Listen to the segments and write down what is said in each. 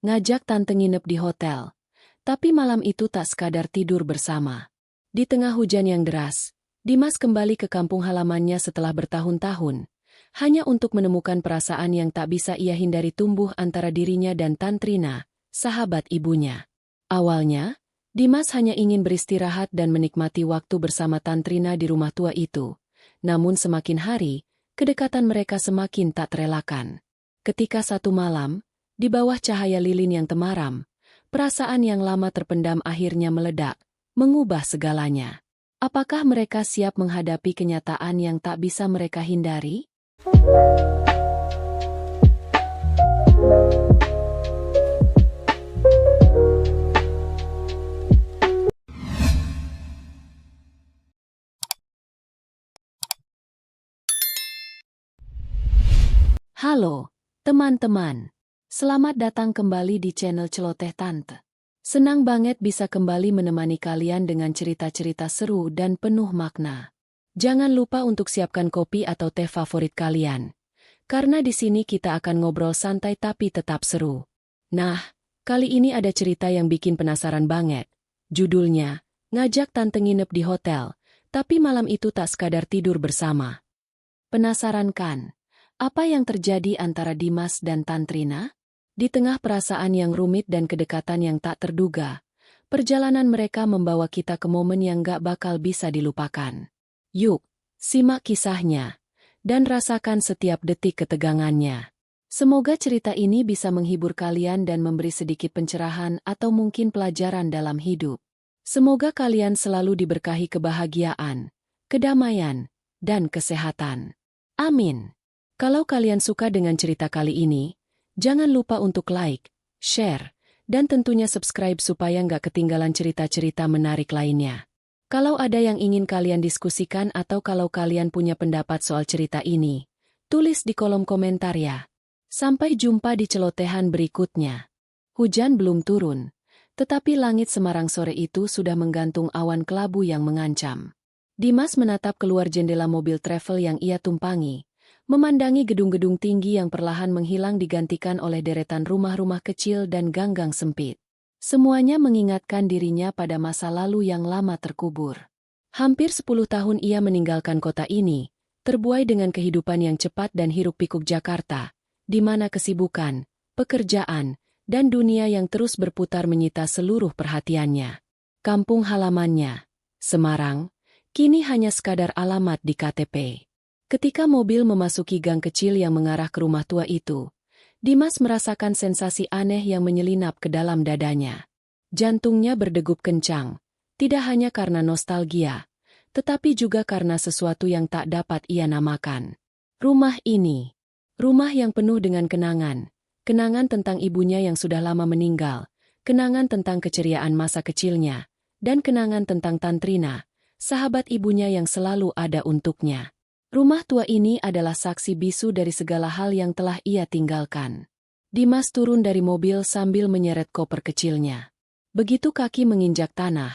ngajak tante nginep di hotel. Tapi malam itu tak sekadar tidur bersama. Di tengah hujan yang deras, Dimas kembali ke kampung halamannya setelah bertahun-tahun, hanya untuk menemukan perasaan yang tak bisa ia hindari tumbuh antara dirinya dan Tantrina, sahabat ibunya. Awalnya, Dimas hanya ingin beristirahat dan menikmati waktu bersama Tantrina di rumah tua itu. Namun semakin hari, kedekatan mereka semakin tak terelakkan. Ketika satu malam, di bawah cahaya lilin yang temaram, perasaan yang lama terpendam akhirnya meledak, mengubah segalanya. Apakah mereka siap menghadapi kenyataan yang tak bisa mereka hindari? Halo, teman-teman. Selamat datang kembali di channel Celoteh Tante. Senang banget bisa kembali menemani kalian dengan cerita-cerita seru dan penuh makna. Jangan lupa untuk siapkan kopi atau teh favorit kalian. Karena di sini kita akan ngobrol santai tapi tetap seru. Nah, kali ini ada cerita yang bikin penasaran banget. Judulnya, Ngajak Tante Nginep di Hotel, tapi malam itu tak sekadar tidur bersama. Penasaran kan? Apa yang terjadi antara Dimas dan Tantrina? Di tengah perasaan yang rumit dan kedekatan yang tak terduga, perjalanan mereka membawa kita ke momen yang gak bakal bisa dilupakan. Yuk, simak kisahnya, dan rasakan setiap detik ketegangannya. Semoga cerita ini bisa menghibur kalian dan memberi sedikit pencerahan atau mungkin pelajaran dalam hidup. Semoga kalian selalu diberkahi kebahagiaan, kedamaian, dan kesehatan. Amin. Kalau kalian suka dengan cerita kali ini, jangan lupa untuk like, share, dan tentunya subscribe supaya nggak ketinggalan cerita-cerita menarik lainnya. Kalau ada yang ingin kalian diskusikan atau kalau kalian punya pendapat soal cerita ini, tulis di kolom komentar ya. Sampai jumpa di celotehan berikutnya. Hujan belum turun, tetapi langit Semarang sore itu sudah menggantung awan kelabu yang mengancam. Dimas menatap keluar jendela mobil travel yang ia tumpangi, memandangi gedung-gedung tinggi yang perlahan menghilang digantikan oleh deretan rumah-rumah kecil dan gang-gang sempit. Semuanya mengingatkan dirinya pada masa lalu yang lama terkubur. Hampir 10 tahun ia meninggalkan kota ini, terbuai dengan kehidupan yang cepat dan hiruk-pikuk Jakarta, di mana kesibukan, pekerjaan, dan dunia yang terus berputar menyita seluruh perhatiannya. Kampung halamannya, Semarang, kini hanya sekadar alamat di KTP. Ketika mobil memasuki gang kecil yang mengarah ke rumah tua itu, Dimas merasakan sensasi aneh yang menyelinap ke dalam dadanya. Jantungnya berdegup kencang, tidak hanya karena nostalgia, tetapi juga karena sesuatu yang tak dapat ia namakan. Rumah ini, rumah yang penuh dengan kenangan, kenangan tentang ibunya yang sudah lama meninggal, kenangan tentang keceriaan masa kecilnya, dan kenangan tentang Tantrina, sahabat ibunya yang selalu ada untuknya. Rumah tua ini adalah saksi bisu dari segala hal yang telah ia tinggalkan. Dimas turun dari mobil sambil menyeret koper kecilnya. Begitu kaki menginjak tanah,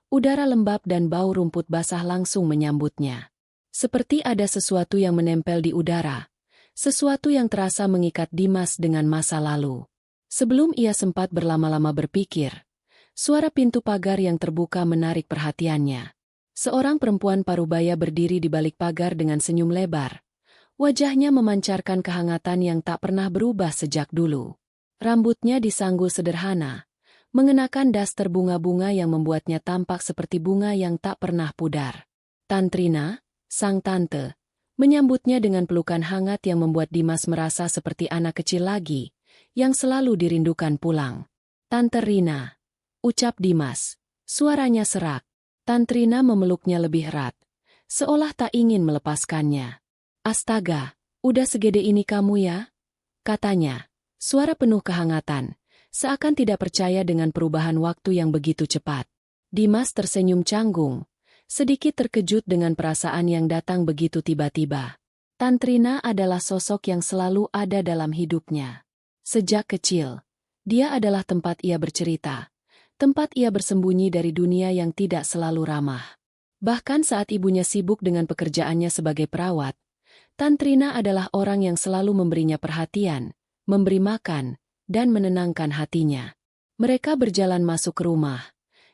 udara lembab dan bau rumput basah langsung menyambutnya. Seperti ada sesuatu yang menempel di udara, sesuatu yang terasa mengikat Dimas dengan masa lalu. Sebelum ia sempat berlama-lama berpikir, suara pintu pagar yang terbuka menarik perhatiannya. Seorang perempuan parubaya berdiri di balik pagar dengan senyum lebar. Wajahnya memancarkan kehangatan yang tak pernah berubah sejak dulu. Rambutnya disanggul sederhana, mengenakan daster bunga-bunga yang membuatnya tampak seperti bunga yang tak pernah pudar. Tantrina, sang tante, menyambutnya dengan pelukan hangat yang membuat Dimas merasa seperti anak kecil lagi, yang selalu dirindukan pulang. "Tante Rina," ucap Dimas. Suaranya serak. Tantrina memeluknya lebih erat, seolah tak ingin melepaskannya. "Astaga, udah segede ini kamu ya?" katanya. Suara penuh kehangatan, seakan tidak percaya dengan perubahan waktu yang begitu cepat. Dimas tersenyum canggung, sedikit terkejut dengan perasaan yang datang begitu tiba-tiba. Tantrina adalah sosok yang selalu ada dalam hidupnya. Sejak kecil, dia adalah tempat ia bercerita. Tempat ia bersembunyi dari dunia yang tidak selalu ramah. Bahkan saat ibunya sibuk dengan pekerjaannya sebagai perawat, Tantrina adalah orang yang selalu memberinya perhatian, memberi makan, dan menenangkan hatinya. Mereka berjalan masuk ke rumah,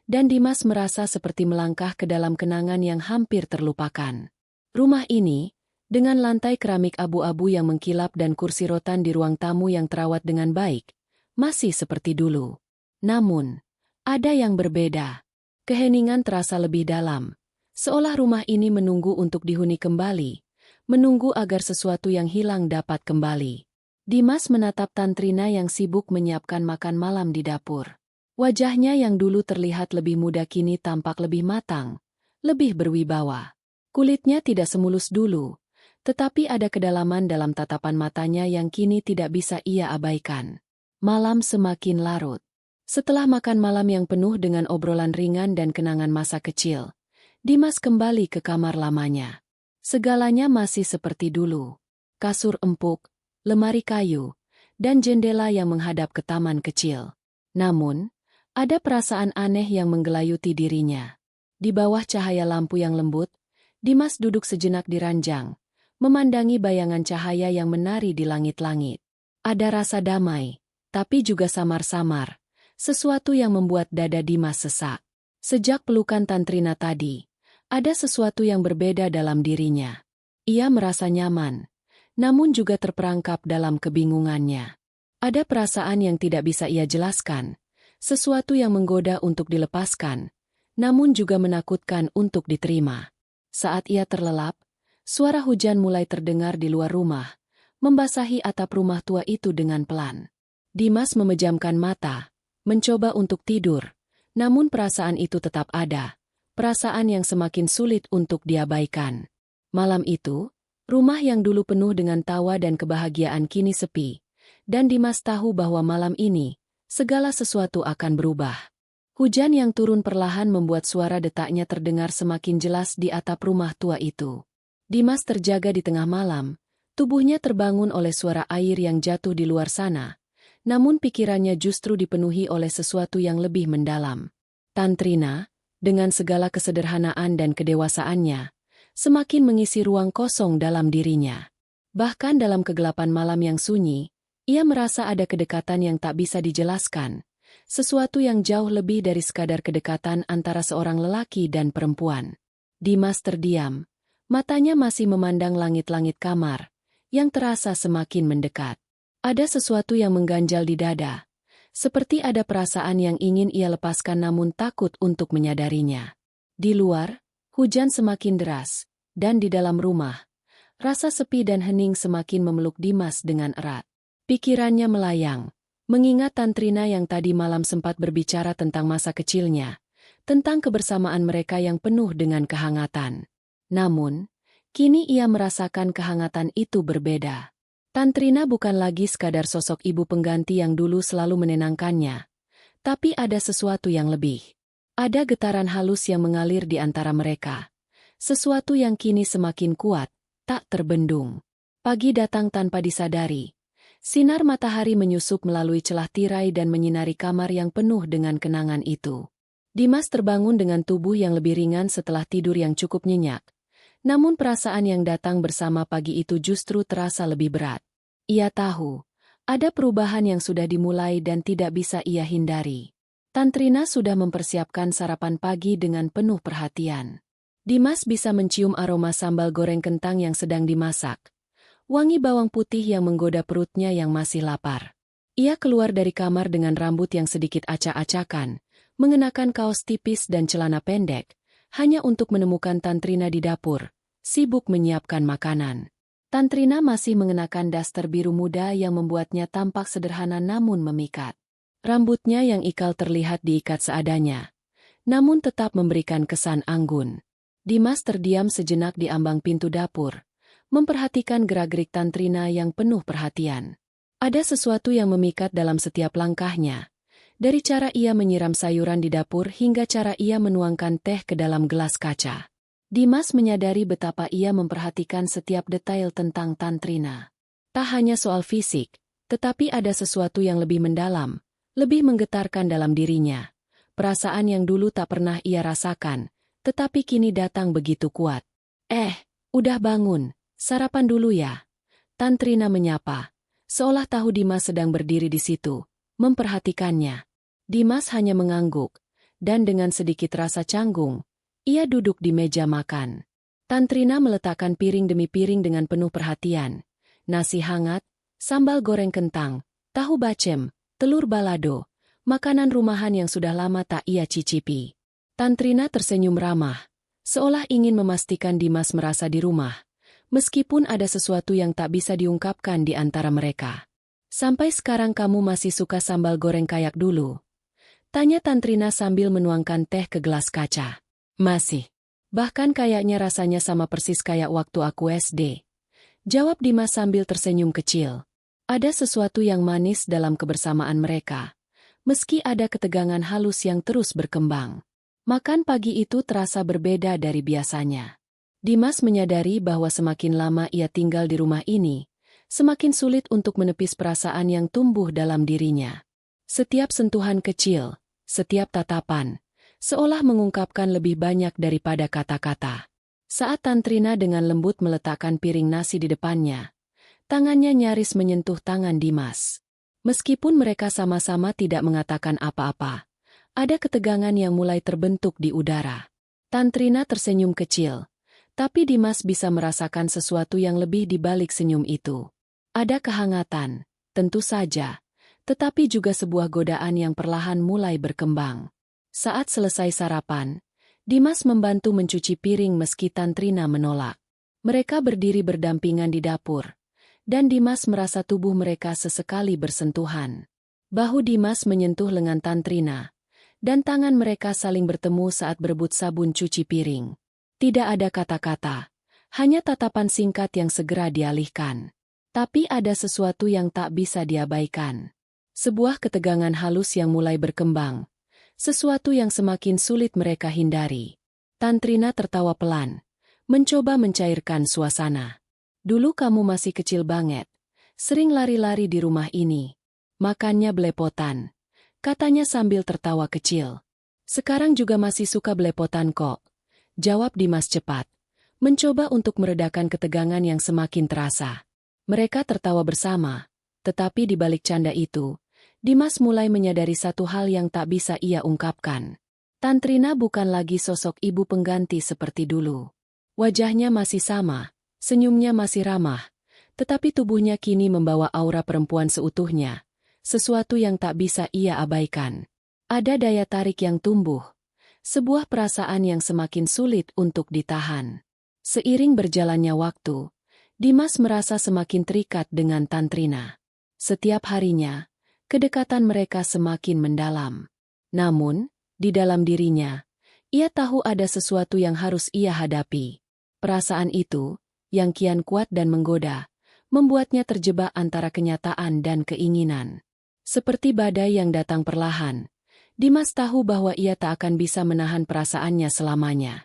dan Dimas merasa seperti melangkah ke dalam kenangan yang hampir terlupakan. Rumah ini, dengan lantai keramik abu-abu yang mengkilap dan kursi rotan di ruang tamu yang terawat dengan baik, masih seperti dulu. Namun, ada yang berbeda. Keheningan terasa lebih dalam, seolah rumah ini menunggu untuk dihuni kembali, menunggu agar sesuatu yang hilang dapat kembali. Dimas menatap Tantrina yang sibuk menyiapkan makan malam di dapur. Wajahnya yang dulu terlihat lebih muda kini tampak lebih matang, lebih berwibawa. Kulitnya tidak semulus dulu, tetapi ada kedalaman dalam tatapan matanya yang kini tidak bisa ia abaikan. Malam semakin larut. Setelah makan malam yang penuh dengan obrolan ringan dan kenangan masa kecil, Dimas kembali ke kamar lamanya. Segalanya masih seperti dulu. Kasur empuk, lemari kayu, dan jendela yang menghadap ke taman kecil. Namun, ada perasaan aneh yang menggelayuti dirinya. Di bawah cahaya lampu yang lembut, Dimas duduk sejenak di ranjang, memandangi bayangan cahaya yang menari di langit-langit. Ada rasa damai, tapi juga samar-samar, sesuatu yang membuat dada Dimas sesak. Sejak pelukan Tantrina tadi, ada sesuatu yang berbeda dalam dirinya. Ia merasa nyaman, namun juga terperangkap dalam kebingungannya. Ada perasaan yang tidak bisa ia jelaskan, sesuatu yang menggoda untuk dilepaskan, namun juga menakutkan untuk diterima. Saat ia terlelap, suara hujan mulai terdengar di luar rumah, membasahi atap rumah tua itu dengan pelan. Dimas memejamkan mata, mencoba untuk tidur, namun perasaan itu tetap ada, perasaan yang semakin sulit untuk diabaikan. Malam itu, rumah yang dulu penuh dengan tawa dan kebahagiaan kini sepi, dan Dimas tahu bahwa malam ini, segala sesuatu akan berubah. Hujan yang turun perlahan membuat suara detaknya terdengar semakin jelas di atap rumah tua itu. Dimas terjaga di tengah malam, tubuhnya terbangun oleh suara air yang jatuh di luar sana, namun pikirannya justru dipenuhi oleh sesuatu yang lebih mendalam. Tantrina, dengan segala kesederhanaan dan kedewasaannya, semakin mengisi ruang kosong dalam dirinya. Bahkan dalam kegelapan malam yang sunyi, ia merasa ada kedekatan yang tak bisa dijelaskan, sesuatu yang jauh lebih dari sekadar kedekatan antara seorang lelaki dan perempuan. Dimas terdiam, matanya masih memandang langit-langit kamar, yang terasa semakin mendekat. Ada sesuatu yang mengganjal di dada, seperti ada perasaan yang ingin ia lepaskan namun takut untuk menyadarinya. Di luar, hujan semakin deras, dan di dalam rumah, rasa sepi dan hening semakin memeluk Dimas dengan erat. Pikirannya melayang, mengingat Tantrina yang tadi malam sempat berbicara tentang masa kecilnya, tentang kebersamaan mereka yang penuh dengan kehangatan. Namun, kini ia merasakan kehangatan itu berbeda. Tantrina bukan lagi sekadar sosok ibu pengganti yang dulu selalu menenangkannya, tapi ada sesuatu yang lebih. Ada getaran halus yang mengalir di antara mereka. Sesuatu yang kini semakin kuat, tak terbendung. Pagi datang tanpa disadari. Sinar matahari menyusup melalui celah tirai dan menyinari kamar yang penuh dengan kenangan itu. Dimas terbangun dengan tubuh yang lebih ringan setelah tidur yang cukup nyenyak. Namun perasaan yang datang bersama pagi itu justru terasa lebih berat. Ia tahu, ada perubahan yang sudah dimulai dan tidak bisa ia hindari. Tantrina sudah mempersiapkan sarapan pagi dengan penuh perhatian. Dimas bisa mencium aroma sambal goreng kentang yang sedang dimasak. Wangi bawang putih yang menggoda perutnya yang masih lapar. Ia keluar dari kamar dengan rambut yang sedikit acak-acakan, mengenakan kaos tipis dan celana pendek, hanya untuk menemukan Tantrina di dapur, sibuk menyiapkan makanan. Tantrina masih mengenakan daster biru muda yang membuatnya tampak sederhana namun memikat. Rambutnya yang ikal terlihat diikat seadanya, namun tetap memberikan kesan anggun. Dimas terdiam sejenak di ambang pintu dapur, memperhatikan gerak-gerik Tantrina yang penuh perhatian. Ada sesuatu yang memikat dalam setiap langkahnya. Dari cara ia menyiram sayuran di dapur hingga cara ia menuangkan teh ke dalam gelas kaca. Dimas menyadari betapa ia memperhatikan setiap detail tentang Tantrina. Tak hanya soal fisik, tetapi ada sesuatu yang lebih mendalam, lebih menggetarkan dalam dirinya. Perasaan yang dulu tak pernah ia rasakan, tetapi kini datang begitu kuat. Udah bangun, sarapan dulu ya. Tantrina menyapa, seolah tahu Dimas sedang berdiri di situ, memperhatikannya. Dimas hanya mengangguk, dan dengan sedikit rasa canggung, ia duduk di meja makan. Tantrina meletakkan piring demi piring dengan penuh perhatian. Nasi hangat, sambal goreng kentang, tahu bacem, telur balado, makanan rumahan yang sudah lama tak ia cicipi. Tantrina tersenyum ramah, seolah ingin memastikan Dimas merasa di rumah, meskipun ada sesuatu yang tak bisa diungkapkan di antara mereka. "Sampai sekarang kamu masih suka sambal goreng kayak dulu?" tanya Tantrina sambil menuangkan teh ke gelas kaca. "Masih. Bahkan kayaknya rasanya sama persis kayak waktu aku SD," jawab Dimas sambil tersenyum kecil. Ada sesuatu yang manis dalam kebersamaan mereka, meski ada ketegangan halus yang terus berkembang. Makan pagi itu terasa berbeda dari biasanya. Dimas menyadari bahwa semakin lama ia tinggal di rumah ini, semakin sulit untuk menepis perasaan yang tumbuh dalam dirinya. Setiap sentuhan kecil, setiap tatapan, seolah mengungkapkan lebih banyak daripada kata-kata. Saat Tantrina dengan lembut meletakkan piring nasi di depannya, tangannya nyaris menyentuh tangan Dimas. Meskipun mereka sama-sama tidak mengatakan apa-apa, ada ketegangan yang mulai terbentuk di udara. Tantrina tersenyum kecil, tapi Dimas bisa merasakan sesuatu yang lebih di balik senyum itu. Ada kehangatan, tentu saja, tetapi juga sebuah godaan yang perlahan mulai berkembang. Saat selesai sarapan, Dimas membantu mencuci piring meski Tantrina menolak. Mereka berdiri berdampingan di dapur, dan Dimas merasa tubuh mereka sesekali bersentuhan. Bahu Dimas menyentuh lengan Tantrina, dan tangan mereka saling bertemu saat berebut sabun cuci piring. Tidak ada kata-kata, hanya tatapan singkat yang segera dialihkan. Tapi ada sesuatu yang tak bisa diabaikan. Sebuah ketegangan halus yang mulai berkembang. Sesuatu yang semakin sulit mereka hindari. Tantrina tertawa pelan, mencoba mencairkan suasana. "Dulu kamu masih kecil banget, sering lari-lari di rumah ini. Makannya belepotan," katanya sambil tertawa kecil. "Sekarang juga masih suka belepotan kok," jawab Dimas cepat, mencoba untuk meredakan ketegangan yang semakin terasa. Mereka tertawa bersama, tetapi di balik canda itu, Dimas mulai menyadari satu hal yang tak bisa ia ungkapkan. Tantrina bukan lagi sosok ibu pengganti seperti dulu. Wajahnya masih sama, senyumnya masih ramah, tetapi tubuhnya kini membawa aura perempuan seutuhnya, sesuatu yang tak bisa ia abaikan. Ada daya tarik yang tumbuh, sebuah perasaan yang semakin sulit untuk ditahan. Seiring berjalannya waktu, Dimas merasa semakin terikat dengan Tantrina. Setiap harinya, kedekatan mereka semakin mendalam. Namun, di dalam dirinya, ia tahu ada sesuatu yang harus ia hadapi. Perasaan itu, yang kian kuat dan menggoda, membuatnya terjebak antara kenyataan dan keinginan. Seperti badai yang datang perlahan, Dimas tahu bahwa ia tak akan bisa menahan perasaannya selamanya.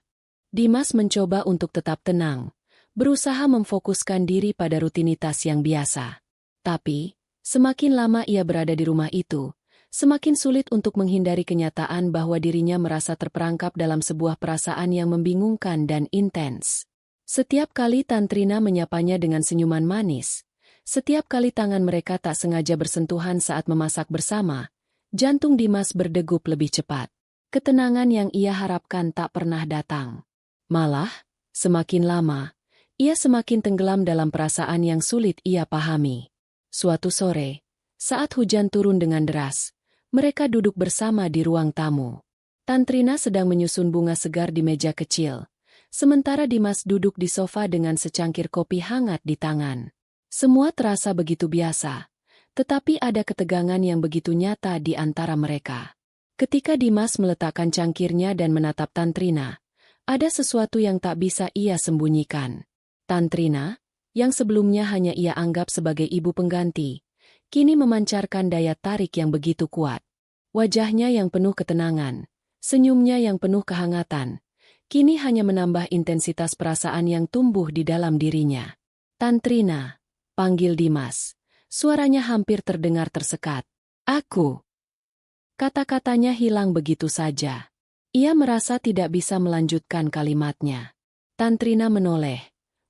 Dimas mencoba untuk tetap tenang, berusaha memfokuskan diri pada rutinitas yang biasa. Tapi, semakin lama ia berada di rumah itu, semakin sulit untuk menghindari kenyataan bahwa dirinya merasa terperangkap dalam sebuah perasaan yang membingungkan dan intens. Setiap kali Tantrina menyapanya dengan senyuman manis, setiap kali tangan mereka tak sengaja bersentuhan saat memasak bersama, jantung Dimas berdegup lebih cepat. Ketenangan yang ia harapkan tak pernah datang. Malah, semakin lama, ia semakin tenggelam dalam perasaan yang sulit ia pahami. Suatu sore, saat hujan turun dengan deras, mereka duduk bersama di ruang tamu. Tantrina sedang menyusun bunga segar di meja kecil, sementara Dimas duduk di sofa dengan secangkir kopi hangat di tangan. Semua terasa begitu biasa, tetapi ada ketegangan yang begitu nyata di antara mereka. Ketika Dimas meletakkan cangkirnya dan menatap Tantrina, ada sesuatu yang tak bisa ia sembunyikan. Tantrina, yang sebelumnya hanya ia anggap sebagai ibu pengganti, kini memancarkan daya tarik yang begitu kuat. Wajahnya yang penuh ketenangan, senyumnya yang penuh kehangatan, kini hanya menambah intensitas perasaan yang tumbuh di dalam dirinya. "Tantrina," panggil Dimas. Suaranya hampir terdengar tersekat. "Aku." Kata-katanya hilang begitu saja. Ia merasa tidak bisa melanjutkan kalimatnya. Tantrina menoleh.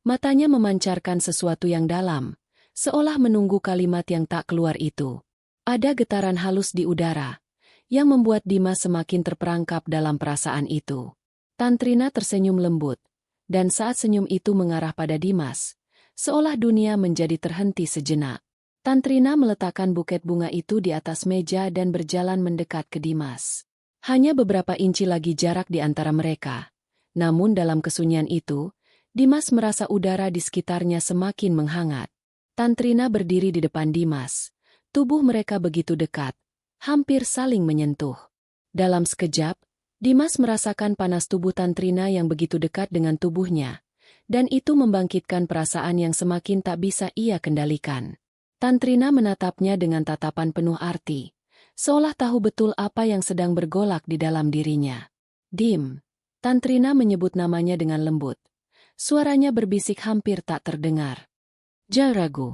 Matanya memancarkan sesuatu yang dalam, seolah menunggu kalimat yang tak keluar itu. Ada getaran halus di udara, yang membuat Dimas semakin terperangkap dalam perasaan itu. Tantrina tersenyum lembut, dan saat senyum itu mengarah pada Dimas, seolah dunia menjadi terhenti sejenak. Tantrina meletakkan buket bunga itu di atas meja dan berjalan mendekat ke Dimas. Hanya beberapa inci lagi jarak di antara mereka. Namun dalam kesunyian itu, Dimas merasa udara di sekitarnya semakin menghangat. Tantrina berdiri di depan Dimas. Tubuh mereka begitu dekat, hampir saling menyentuh. Dalam sekejap, Dimas merasakan panas tubuh Tantrina yang begitu dekat dengan tubuhnya, dan itu membangkitkan perasaan yang semakin tak bisa ia kendalikan. Tantrina menatapnya dengan tatapan penuh arti, seolah tahu betul apa yang sedang bergolak di dalam dirinya. Dim. Tantrina menyebut namanya dengan lembut. Suaranya berbisik hampir tak terdengar. Jangan ragu.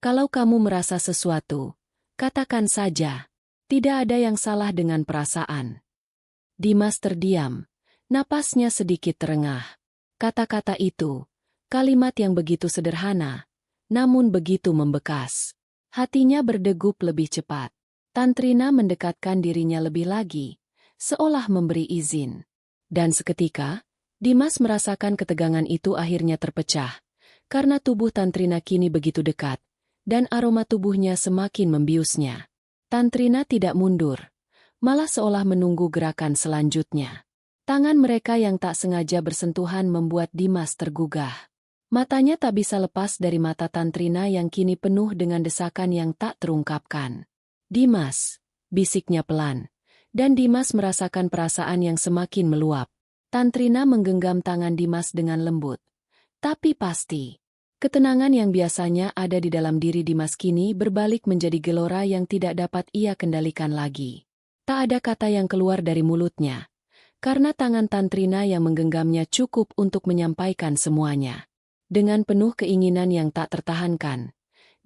Kalau kamu merasa sesuatu, katakan saja. Tidak ada yang salah dengan perasaan. Dimas terdiam. Napasnya sedikit terengah. Kata-kata itu, kalimat yang begitu sederhana, namun begitu membekas. Hatinya berdegup lebih cepat. Tantrina mendekatkan dirinya lebih lagi, seolah memberi izin. Dan seketika, Dimas merasakan ketegangan itu akhirnya terpecah, karena tubuh Tantrina kini begitu dekat, dan aroma tubuhnya semakin membiusnya. Tantrina tidak mundur, malah seolah menunggu gerakan selanjutnya. Tangan mereka yang tak sengaja bersentuhan membuat Dimas tergugah. Matanya tak bisa lepas dari mata Tantrina yang kini penuh dengan desakan yang tak terungkapkan. Dimas, bisiknya pelan, dan Dimas merasakan perasaan yang semakin meluap. Tantrina menggenggam tangan Dimas dengan lembut. Tapi pasti, ketenangan yang biasanya ada di dalam diri Dimas kini berbalik menjadi gelora yang tidak dapat ia kendalikan lagi. Tak ada kata yang keluar dari mulutnya, karena tangan Tantrina yang menggenggamnya cukup untuk menyampaikan semuanya. Dengan penuh keinginan yang tak tertahankan,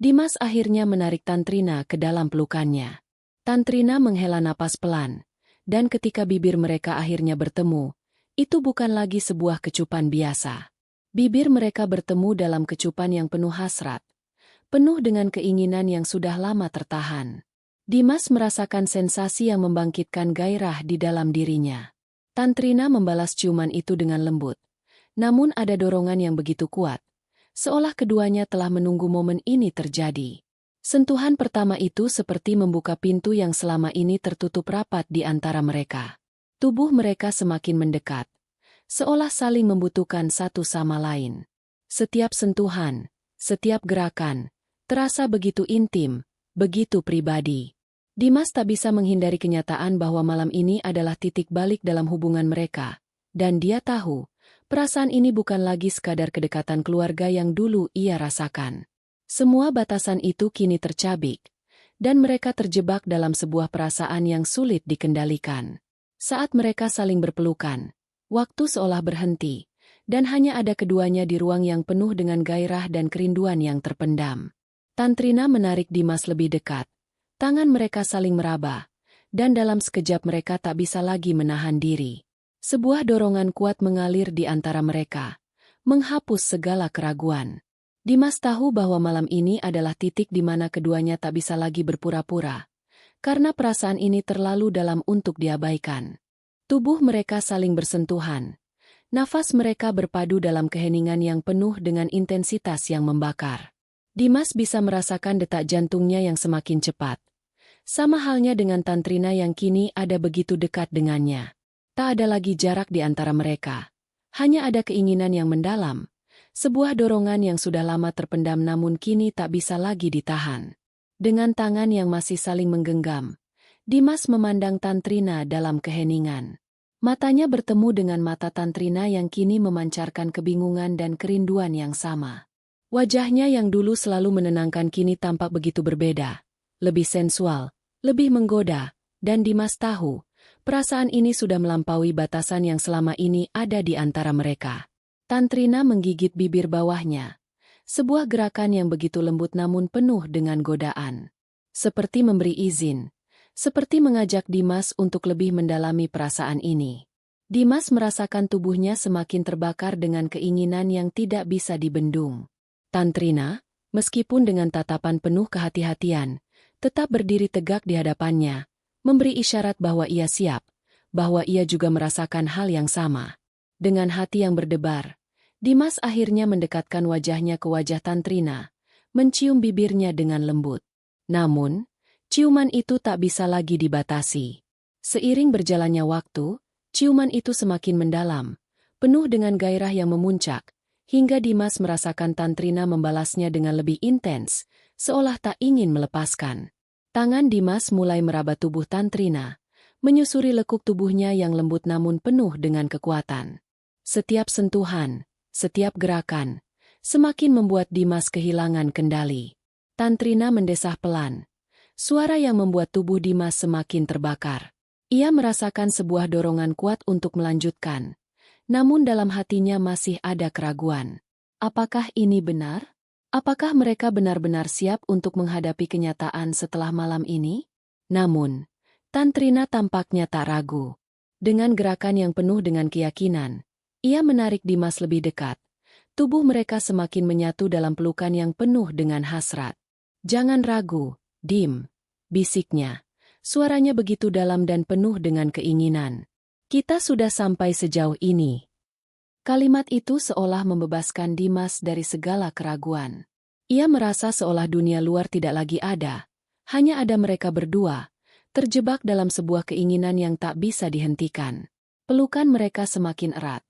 Dimas akhirnya menarik Tantrina ke dalam pelukannya. Tantrina menghela napas pelan, dan ketika bibir mereka akhirnya bertemu, itu bukan lagi sebuah kecupan biasa. Bibir mereka bertemu dalam kecupan yang penuh hasrat, penuh dengan keinginan yang sudah lama tertahan. Dimas merasakan sensasi yang membangkitkan gairah di dalam dirinya. Tantrina membalas ciuman itu dengan lembut, namun ada dorongan yang begitu kuat, seolah keduanya telah menunggu momen ini terjadi. Sentuhan pertama itu seperti membuka pintu yang selama ini tertutup rapat di antara mereka. Tubuh mereka semakin mendekat, seolah saling membutuhkan satu sama lain. Setiap sentuhan, setiap gerakan, terasa begitu intim, begitu pribadi. Dimas tak bisa menghindari kenyataan bahwa malam ini adalah titik balik dalam hubungan mereka, dan dia tahu, perasaan ini bukan lagi sekadar kedekatan keluarga yang dulu ia rasakan. Semua batasan itu kini tercabik, dan mereka terjebak dalam sebuah perasaan yang sulit dikendalikan. Saat mereka saling berpelukan, waktu seolah berhenti, dan hanya ada keduanya di ruang yang penuh dengan gairah dan kerinduan yang terpendam. Tantrina menarik Dimas lebih dekat, tangan mereka saling meraba, dan dalam sekejap mereka tak bisa lagi menahan diri. Sebuah dorongan kuat mengalir di antara mereka, menghapus segala keraguan. Dimas tahu bahwa malam ini adalah titik di mana keduanya tak bisa lagi berpura-pura, karena perasaan ini terlalu dalam untuk diabaikan. Tubuh mereka saling bersentuhan. Nafas mereka berpadu dalam keheningan yang penuh dengan intensitas yang membakar. Dimas bisa merasakan detak jantungnya yang semakin cepat. Sama halnya dengan Tantrina yang kini ada begitu dekat dengannya. Tak ada lagi jarak di antara mereka. Hanya ada keinginan yang mendalam. Sebuah dorongan yang sudah lama terpendam namun kini tak bisa lagi ditahan. Dengan tangan yang masih saling menggenggam, Dimas memandang Tantrina dalam keheningan. Matanya bertemu dengan mata Tantrina yang kini memancarkan kebingungan dan kerinduan yang sama. Wajahnya yang dulu selalu menenangkan kini tampak begitu berbeda, lebih sensual, lebih menggoda, dan Dimas tahu, perasaan ini sudah melampaui batasan yang selama ini ada di antara mereka. Tantrina menggigit bibir bawahnya. Sebuah gerakan yang begitu lembut namun penuh dengan godaan. Seperti memberi izin. Seperti mengajak Dimas untuk lebih mendalami perasaan ini. Dimas merasakan tubuhnya semakin terbakar dengan keinginan yang tidak bisa dibendung. Tantrina, Meskipun dengan tatapan penuh kehati-hatian, tetap berdiri tegak di hadapannya, memberi isyarat bahwa ia siap, bahwa ia juga merasakan hal yang sama. Dengan hati yang berdebar, Dimas akhirnya mendekatkan wajahnya ke wajah Tantrina, mencium bibirnya dengan lembut. Namun, ciuman itu tak bisa lagi dibatasi. Seiring berjalannya waktu, ciuman itu semakin mendalam, penuh dengan gairah yang memuncak, hingga Dimas merasakan Tantrina membalasnya dengan lebih intens, seolah tak ingin melepaskan. Tangan Dimas mulai meraba tubuh Tantrina, menyusuri lekuk tubuhnya yang lembut namun penuh dengan kekuatan. Setiap sentuhan, setiap gerakan, semakin membuat Dimas kehilangan kendali. Tantrina mendesah pelan, suara yang membuat tubuh Dimas semakin terbakar. Ia merasakan sebuah dorongan kuat untuk melanjutkan. Namun dalam hatinya masih ada keraguan. Apakah ini benar? Apakah mereka benar-benar siap untuk menghadapi kenyataan setelah malam ini? Namun, Tantrina tampaknya tak ragu. Dengan gerakan yang penuh dengan keyakinan, ia menarik Dimas lebih dekat. Tubuh mereka semakin menyatu dalam pelukan yang penuh dengan hasrat. "Jangan ragu, Dim," bisiknya. Suaranya begitu dalam dan penuh dengan keinginan. "Kita sudah sampai sejauh ini." Kalimat itu seolah membebaskan Dimas dari segala keraguan. Ia merasa seolah dunia luar tidak lagi ada. Hanya ada mereka berdua, terjebak dalam sebuah keinginan yang tak bisa dihentikan. Pelukan mereka semakin erat,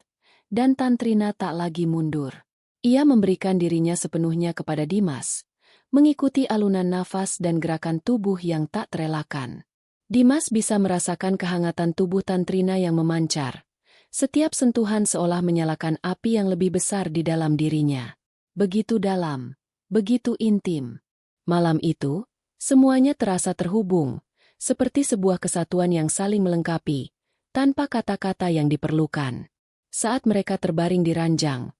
dan Tantrina tak lagi mundur. Ia memberikan dirinya sepenuhnya kepada Dimas, mengikuti alunan nafas dan gerakan tubuh yang tak terelakkan. Dimas bisa merasakan kehangatan tubuh Tantrina yang memancar. Setiap sentuhan seolah menyalakan api yang lebih besar di dalam dirinya. Begitu dalam, begitu intim. Malam itu, semuanya terasa terhubung, seperti sebuah kesatuan yang saling melengkapi, tanpa kata-kata yang diperlukan. Saat mereka terbaring di ranjang,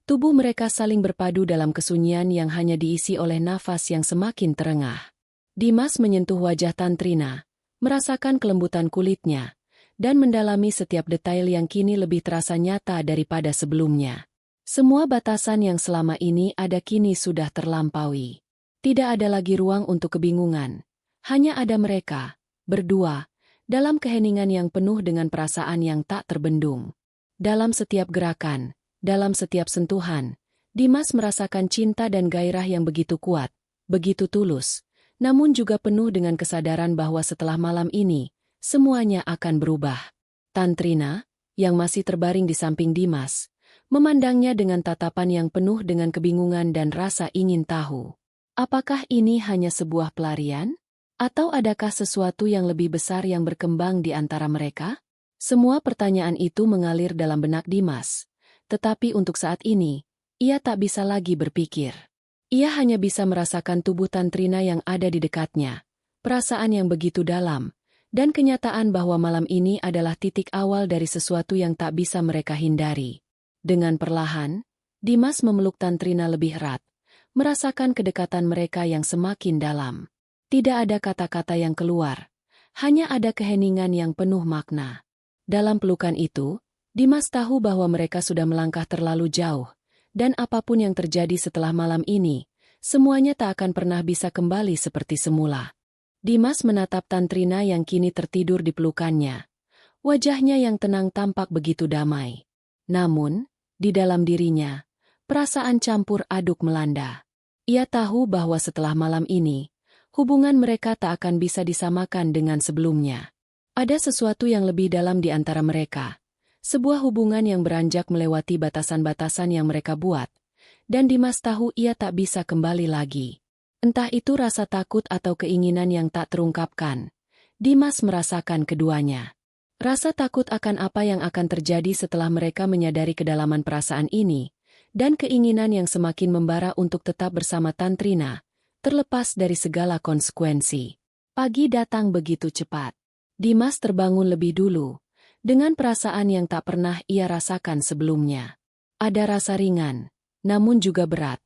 tubuh mereka saling berpadu dalam kesunyian yang hanya diisi oleh nafas yang semakin terengah. Dimas menyentuh wajah Tantrina, merasakan kelembutan kulitnya, dan mendalami setiap detail yang kini lebih terasa nyata daripada sebelumnya. Semua batasan yang selama ini ada kini sudah terlampaui. Tidak ada lagi ruang untuk kebingungan. Hanya ada mereka, berdua, dalam keheningan yang penuh dengan perasaan yang tak terbendung. Dalam setiap gerakan, dalam setiap sentuhan, Dimas merasakan cinta dan gairah yang begitu kuat, begitu tulus, namun juga penuh dengan kesadaran bahwa setelah malam ini, semuanya akan berubah. Tantrina, yang masih terbaring di samping Dimas, memandangnya dengan tatapan yang penuh dengan kebingungan dan rasa ingin tahu. Apakah ini hanya sebuah pelarian? Atau adakah sesuatu yang lebih besar yang berkembang di antara mereka? Semua pertanyaan itu mengalir dalam benak Dimas. Tetapi untuk saat ini, ia tak bisa lagi berpikir. Ia hanya bisa merasakan tubuh Tantrina yang ada di dekatnya, perasaan yang begitu dalam, dan kenyataan bahwa malam ini adalah titik awal dari sesuatu yang tak bisa mereka hindari. Dengan perlahan, Dimas memeluk Tantrina lebih erat, merasakan kedekatan mereka yang semakin dalam. Tidak ada kata-kata yang keluar, hanya ada keheningan yang penuh makna. Dalam pelukan itu, Dimas tahu bahwa mereka sudah melangkah terlalu jauh, dan apapun yang terjadi setelah malam ini, semuanya tak akan pernah bisa kembali seperti semula. Dimas menatap Tantrina yang kini tertidur di pelukannya. Wajahnya yang tenang tampak begitu damai. Namun, di dalam dirinya, perasaan campur aduk melanda. Ia tahu bahwa setelah malam ini, hubungan mereka tak akan bisa disamakan dengan sebelumnya. Ada sesuatu yang lebih dalam di antara mereka. Sebuah hubungan yang beranjak melewati batasan-batasan yang mereka buat. Dan Dimas tahu ia tak bisa kembali lagi. Entah itu rasa takut atau keinginan yang tak terungkapkan. Dimas merasakan keduanya. Rasa takut akan apa yang akan terjadi setelah mereka menyadari kedalaman perasaan ini, dan keinginan yang semakin membara untuk tetap bersama Tantrina, terlepas dari segala konsekuensi. Pagi datang begitu cepat. Dimas terbangun lebih dulu, dengan perasaan yang tak pernah ia rasakan sebelumnya. Ada rasa ringan, namun juga berat,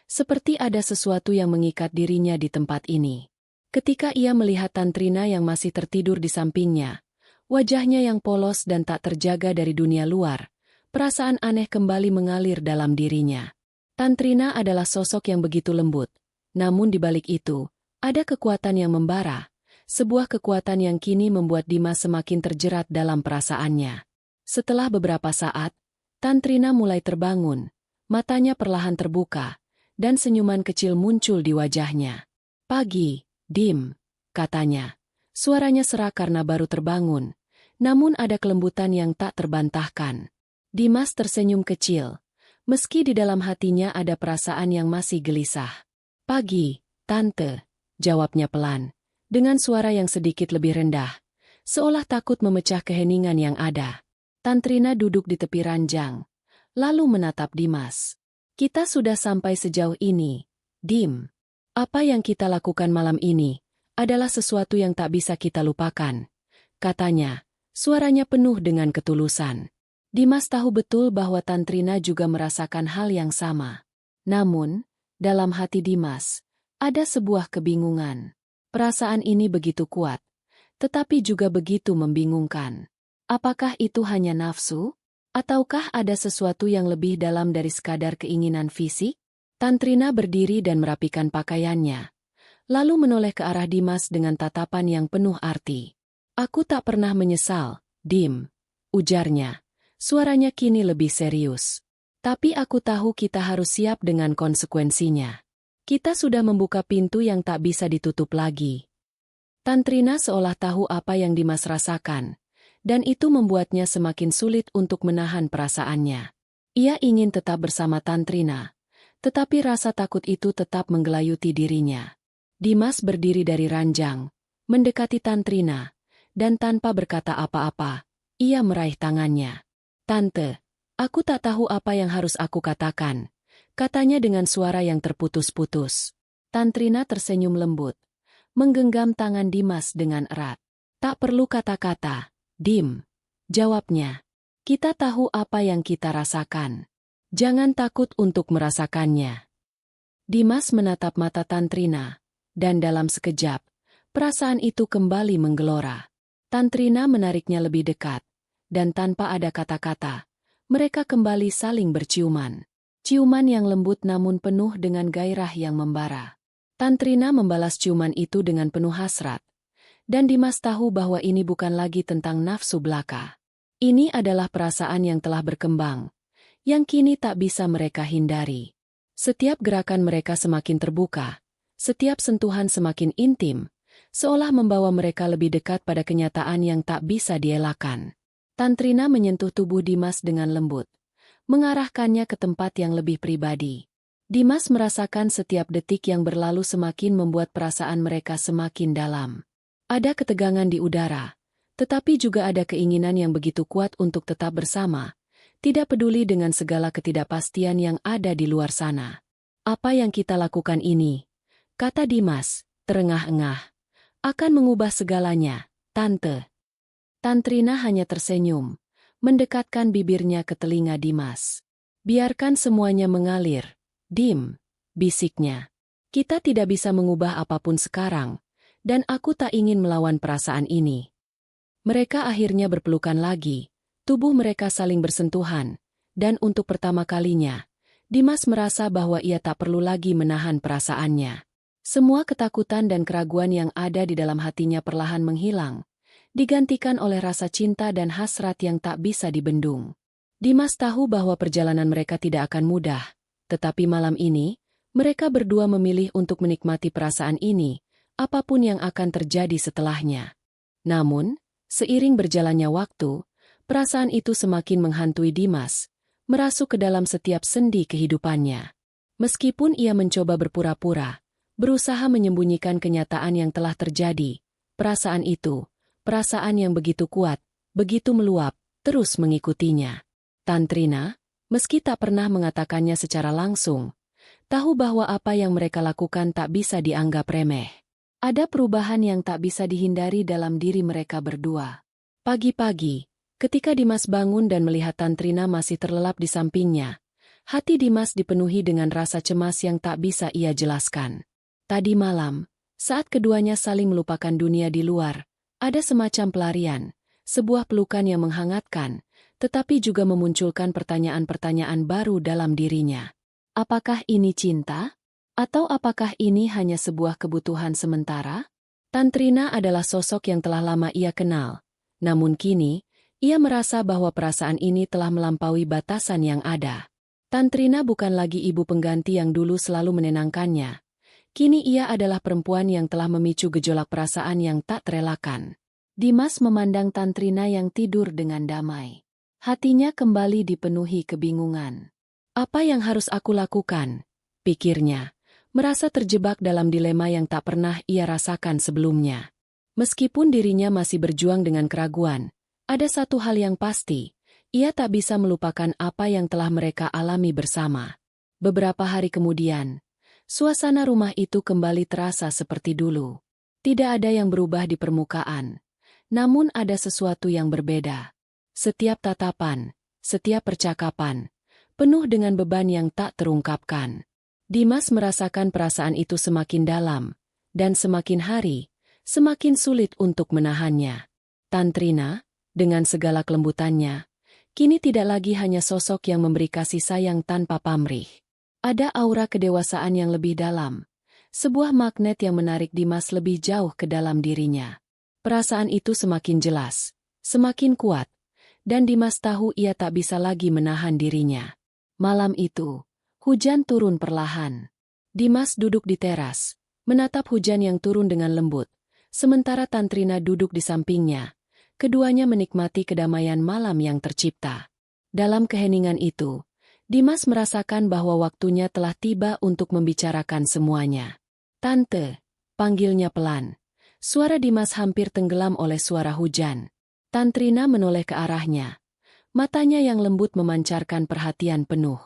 seperti ada sesuatu yang mengikat dirinya di tempat ini. Ketika ia melihat Tantrina yang masih tertidur di sampingnya, wajahnya yang polos dan tak terjaga dari dunia luar, perasaan aneh kembali mengalir dalam dirinya. Tantrina adalah sosok yang begitu lembut, namun di balik itu, ada kekuatan yang membara, sebuah kekuatan yang kini membuat Dimas semakin terjerat dalam perasaannya. Setelah beberapa saat, Tantrina mulai terbangun, matanya perlahan terbuka, dan senyuman kecil muncul di wajahnya. "Pagi, Dim," katanya. Suaranya serak karena baru terbangun, namun ada kelembutan yang tak terbantahkan. Dimas tersenyum kecil, meski di dalam hatinya ada perasaan yang masih gelisah. "Pagi, Tante," jawabnya pelan, dengan suara yang sedikit lebih rendah, seolah takut memecah keheningan yang ada. Tantrina duduk di tepi ranjang, lalu menatap Dimas. "Kita sudah sampai sejauh ini, Dim. Apa yang kita lakukan malam ini adalah sesuatu yang tak bisa kita lupakan," katanya, suaranya penuh dengan ketulusan. Dimas tahu betul bahwa Tantrina juga merasakan hal yang sama. Namun, dalam hati Dimas, ada sebuah kebingungan. Perasaan ini begitu kuat, tetapi juga begitu membingungkan. Apakah itu hanya nafsu? Ataukah ada sesuatu yang lebih dalam dari sekadar keinginan fisik? Tantrina berdiri dan merapikan pakaiannya, lalu menoleh ke arah Dimas dengan tatapan yang penuh arti. "Aku tak pernah menyesal, Dim," ujarnya. Suaranya kini lebih serius. "Tapi aku tahu kita harus siap dengan konsekuensinya. Kita sudah membuka pintu yang tak bisa ditutup lagi." Tantrina seolah tahu apa yang Dimas rasakan, dan itu membuatnya semakin sulit untuk menahan perasaannya. Ia ingin tetap bersama Tantrina, tetapi rasa takut itu tetap menggelayuti dirinya. Dimas berdiri dari ranjang, mendekati Tantrina, dan tanpa berkata apa-apa, ia meraih tangannya. "Tante, aku tak tahu apa yang harus aku katakan," katanya dengan suara yang terputus-putus. Tantrina tersenyum lembut, menggenggam tangan Dimas dengan erat. "Tak perlu kata-kata, Dim," jawabnya. "Kita tahu apa yang kita rasakan. Jangan takut untuk merasakannya." Dimas menatap mata Tantrina, dan dalam sekejap, perasaan itu kembali menggelora. Tantrina menariknya lebih dekat, dan tanpa ada kata-kata, mereka kembali saling berciuman. Ciuman yang lembut namun penuh dengan gairah yang membara. Tantrina membalas ciuman itu dengan penuh hasrat, dan Dimas tahu bahwa ini bukan lagi tentang nafsu belaka. Ini adalah perasaan yang telah berkembang, yang kini tak bisa mereka hindari. Setiap gerakan mereka semakin terbuka, setiap sentuhan semakin intim, seolah membawa mereka lebih dekat pada kenyataan yang tak bisa dielakkan. Tantrina menyentuh tubuh Dimas dengan lembut, mengarahkannya ke tempat yang lebih pribadi. Dimas merasakan setiap detik yang berlalu semakin membuat perasaan mereka semakin dalam. Ada ketegangan di udara, tetapi juga ada keinginan yang begitu kuat untuk tetap bersama, tidak peduli dengan segala ketidakpastian yang ada di luar sana. "Apa yang kita lakukan ini," kata Dimas, terengah-engah, "akan mengubah segalanya, Tante." Tantrina hanya tersenyum, mendekatkan bibirnya ke telinga Dimas. "Biarkan semuanya mengalir, Dim," bisiknya. "Kita tidak bisa mengubah apapun sekarang, dan aku tak ingin melawan perasaan ini." Mereka akhirnya berpelukan lagi, tubuh mereka saling bersentuhan, dan untuk pertama kalinya, Dimas merasa bahwa ia tak perlu lagi menahan perasaannya. Semua ketakutan dan keraguan yang ada di dalam hatinya perlahan menghilang, digantikan oleh rasa cinta dan hasrat yang tak bisa dibendung. Dimas tahu bahwa perjalanan mereka tidak akan mudah, tetapi malam ini, mereka berdua memilih untuk menikmati perasaan ini, apapun yang akan terjadi setelahnya. Namun, seiring berjalannya waktu, perasaan itu semakin menghantui Dimas, merasuk ke dalam setiap sendi kehidupannya. Meskipun ia mencoba berpura-pura, berusaha menyembunyikan kenyataan yang telah terjadi, perasaan yang begitu kuat, begitu meluap, terus mengikutinya. Tantrina, meski tak pernah mengatakannya secara langsung, tahu bahwa apa yang mereka lakukan tak bisa dianggap remeh. Ada perubahan yang tak bisa dihindari dalam diri mereka berdua. Pagi-pagi, ketika Dimas bangun dan melihat Tantrina masih terlelap di sampingnya, hati Dimas dipenuhi dengan rasa cemas yang tak bisa ia jelaskan. Tadi malam, saat keduanya saling melupakan dunia di luar, ada semacam pelarian, sebuah pelukan yang menghangatkan, tetapi juga memunculkan pertanyaan-pertanyaan baru dalam dirinya. Apakah ini cinta? Atau apakah ini hanya sebuah kebutuhan sementara? Tantrina adalah sosok yang telah lama ia kenal. Namun kini, ia merasa bahwa perasaan ini telah melampaui batasan yang ada. Tantrina bukan lagi ibu pengganti yang dulu selalu menenangkannya. Kini ia adalah perempuan yang telah memicu gejolak perasaan yang tak terelakkan. Dimas memandang Tantrina yang tidur dengan damai. Hatinya kembali dipenuhi kebingungan. Apa yang harus aku lakukan? Pikirnya, merasa terjebak dalam dilema yang tak pernah ia rasakan sebelumnya. Meskipun dirinya masih berjuang dengan keraguan, ada satu hal yang pasti, ia tak bisa melupakan apa yang telah mereka alami bersama. Beberapa hari kemudian, suasana rumah itu kembali terasa seperti dulu. Tidak ada yang berubah di permukaan, namun ada sesuatu yang berbeda. Setiap tatapan, setiap percakapan, penuh dengan beban yang tak terungkapkan. Dimas merasakan perasaan itu semakin dalam, dan semakin hari, semakin sulit untuk menahannya. Tantrina, dengan segala kelembutannya, kini tidak lagi hanya sosok yang memberi kasih sayang tanpa pamrih. Ada aura kedewasaan yang lebih dalam, sebuah magnet yang menarik Dimas lebih jauh ke dalam dirinya. Perasaan itu semakin jelas, semakin kuat, dan Dimas tahu ia tak bisa lagi menahan dirinya. Malam itu, hujan turun perlahan. Dimas duduk di teras, menatap hujan yang turun dengan lembut, sementara Tantrina duduk di sampingnya. Keduanya menikmati kedamaian malam yang tercipta. Dalam keheningan itu, Dimas merasakan bahwa waktunya telah tiba untuk membicarakan semuanya. "Tante," panggilnya pelan. Suara Dimas hampir tenggelam oleh suara hujan. Tantrina menoleh ke arahnya. Matanya yang lembut memancarkan perhatian penuh.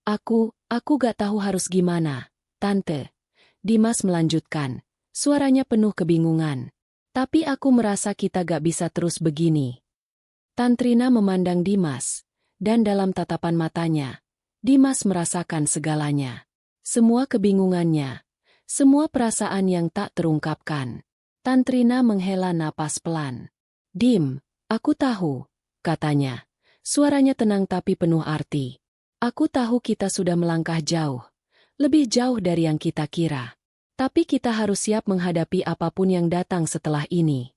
Aku gak tahu harus gimana, Tante." Dimas melanjutkan, suaranya penuh kebingungan. "Tapi aku merasa kita gak bisa terus begini." Tantrina memandang Dimas, dan dalam tatapan matanya, Dimas merasakan segalanya. Semua kebingungannya, semua perasaan yang tak terungkapkan. Tantrina menghela napas pelan. "Dim, aku tahu," katanya. Suaranya tenang tapi penuh arti. "Aku tahu kita sudah melangkah jauh, lebih jauh dari yang kita kira. Tapi kita harus siap menghadapi apapun yang datang setelah ini."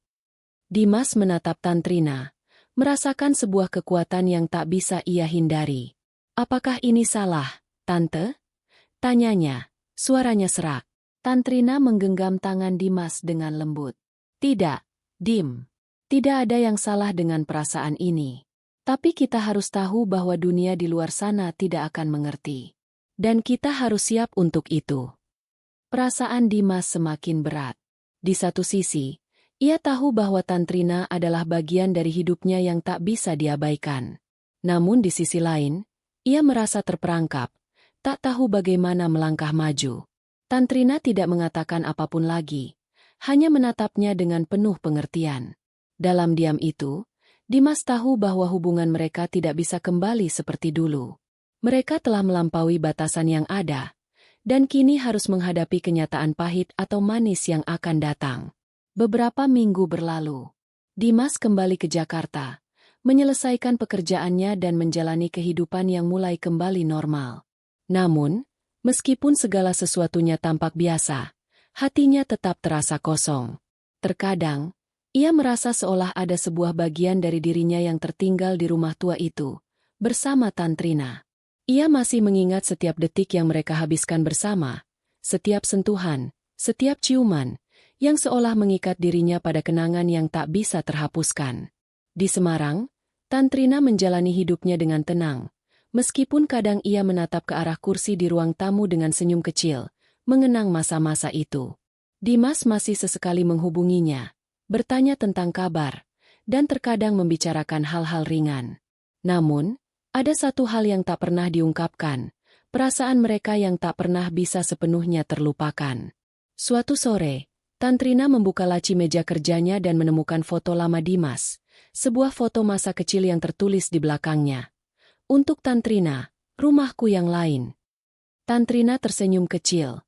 Dimas menatap Tantrina, merasakan sebuah kekuatan yang tak bisa ia hindari. "Apakah ini salah, Tante?" tanyanya, suaranya serak. Tantrina menggenggam tangan Dimas dengan lembut. "Tidak, Dim. Tidak ada yang salah dengan perasaan ini. Tapi kita harus tahu bahwa dunia di luar sana tidak akan mengerti. Dan kita harus siap untuk itu." Perasaan Dimas semakin berat. Di satu sisi, ia tahu bahwa Tantrina adalah bagian dari hidupnya yang tak bisa diabaikan. Namun di sisi lain, ia merasa terperangkap, tak tahu bagaimana melangkah maju. Tantrina tidak mengatakan apapun lagi, hanya menatapnya dengan penuh pengertian. Dalam diam itu, Dimas tahu bahwa hubungan mereka tidak bisa kembali seperti dulu. Mereka telah melampaui batasan yang ada, dan kini harus menghadapi kenyataan pahit atau manis yang akan datang. Beberapa minggu berlalu, Dimas kembali ke Jakarta, menyelesaikan pekerjaannya dan menjalani kehidupan yang mulai kembali normal. Namun, meskipun segala sesuatunya tampak biasa, hatinya tetap terasa kosong. Terkadang, ia merasa seolah ada sebuah bagian dari dirinya yang tertinggal di rumah tua itu, bersama Tantrina. Ia masih mengingat setiap detik yang mereka habiskan bersama, setiap sentuhan, setiap ciuman, yang seolah mengikat dirinya pada kenangan yang tak bisa terhapuskan. Di Semarang, Tantrina menjalani hidupnya dengan tenang, meskipun kadang ia menatap ke arah kursi di ruang tamu dengan senyum kecil, mengenang masa-masa itu. Dimas masih sesekali menghubunginya, bertanya tentang kabar, dan terkadang membicarakan hal-hal ringan. Namun, ada satu hal yang tak pernah diungkapkan, perasaan mereka yang tak pernah bisa sepenuhnya terlupakan. Suatu sore, Tantrina membuka laci meja kerjanya dan menemukan foto lama Dimas, sebuah foto masa kecil yang tertulis di belakangnya. "Untuk Tantrina, rumahku yang lain." Tantrina tersenyum kecil,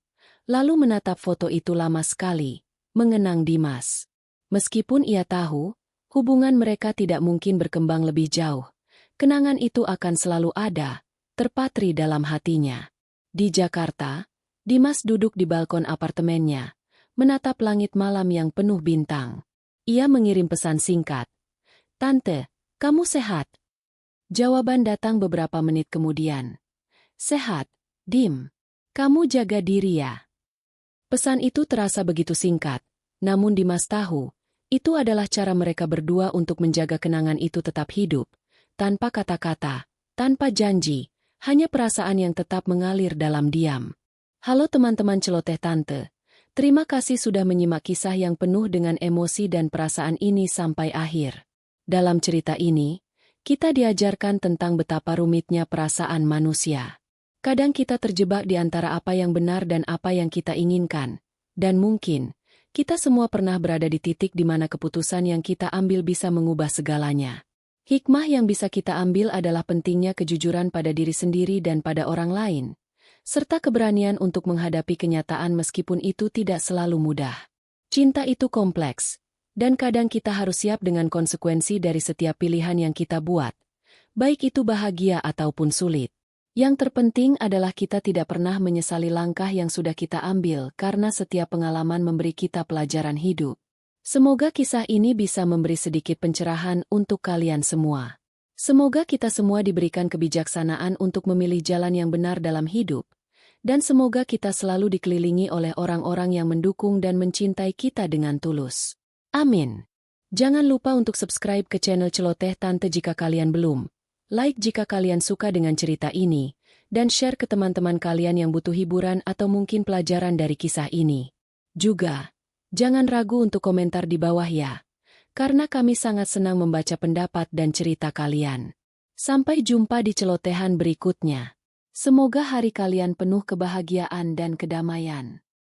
lalu menatap foto itu lama sekali, mengenang Dimas. Meskipun ia tahu, hubungan mereka tidak mungkin berkembang lebih jauh, kenangan itu akan selalu ada, terpatri dalam hatinya. Di Jakarta, Dimas duduk di balkon apartemennya, menatap langit malam yang penuh bintang. Ia mengirim pesan singkat. "Tante, kamu sehat?" Jawaban datang beberapa menit kemudian. "Sehat, Dim. Kamu jaga diri ya." Pesan itu terasa begitu singkat, namun Dimas tahu, itu adalah cara mereka berdua untuk menjaga kenangan itu tetap hidup, tanpa kata-kata, tanpa janji, hanya perasaan yang tetap mengalir dalam diam. Halo teman-teman celoteh tante, terima kasih sudah menyimak kisah yang penuh dengan emosi dan perasaan ini sampai akhir. Dalam cerita ini, kita diajarkan tentang betapa rumitnya perasaan manusia. Kadang kita terjebak di antara apa yang benar dan apa yang kita inginkan, dan mungkin, kita semua pernah berada di titik di mana keputusan yang kita ambil bisa mengubah segalanya. Hikmah yang bisa kita ambil adalah pentingnya kejujuran pada diri sendiri dan pada orang lain, serta keberanian untuk menghadapi kenyataan meskipun itu tidak selalu mudah. Cinta itu kompleks, dan kadang kita harus siap dengan konsekuensi dari setiap pilihan yang kita buat, baik itu bahagia ataupun sulit. Yang terpenting adalah kita tidak pernah menyesali langkah yang sudah kita ambil karena setiap pengalaman memberi kita pelajaran hidup. Semoga kisah ini bisa memberi sedikit pencerahan untuk kalian semua. Semoga kita semua diberikan kebijaksanaan untuk memilih jalan yang benar dalam hidup, dan semoga kita selalu dikelilingi oleh orang-orang yang mendukung dan mencintai kita dengan tulus. Amin. Jangan lupa untuk subscribe ke channel Celoteh Tante jika kalian belum. Like jika kalian suka dengan cerita ini, dan share ke teman-teman kalian yang butuh hiburan atau mungkin pelajaran dari kisah ini. Juga, jangan ragu untuk komentar di bawah ya, karena kami sangat senang membaca pendapat dan cerita kalian. Sampai jumpa di celotehan berikutnya. Semoga hari kalian penuh kebahagiaan dan kedamaian.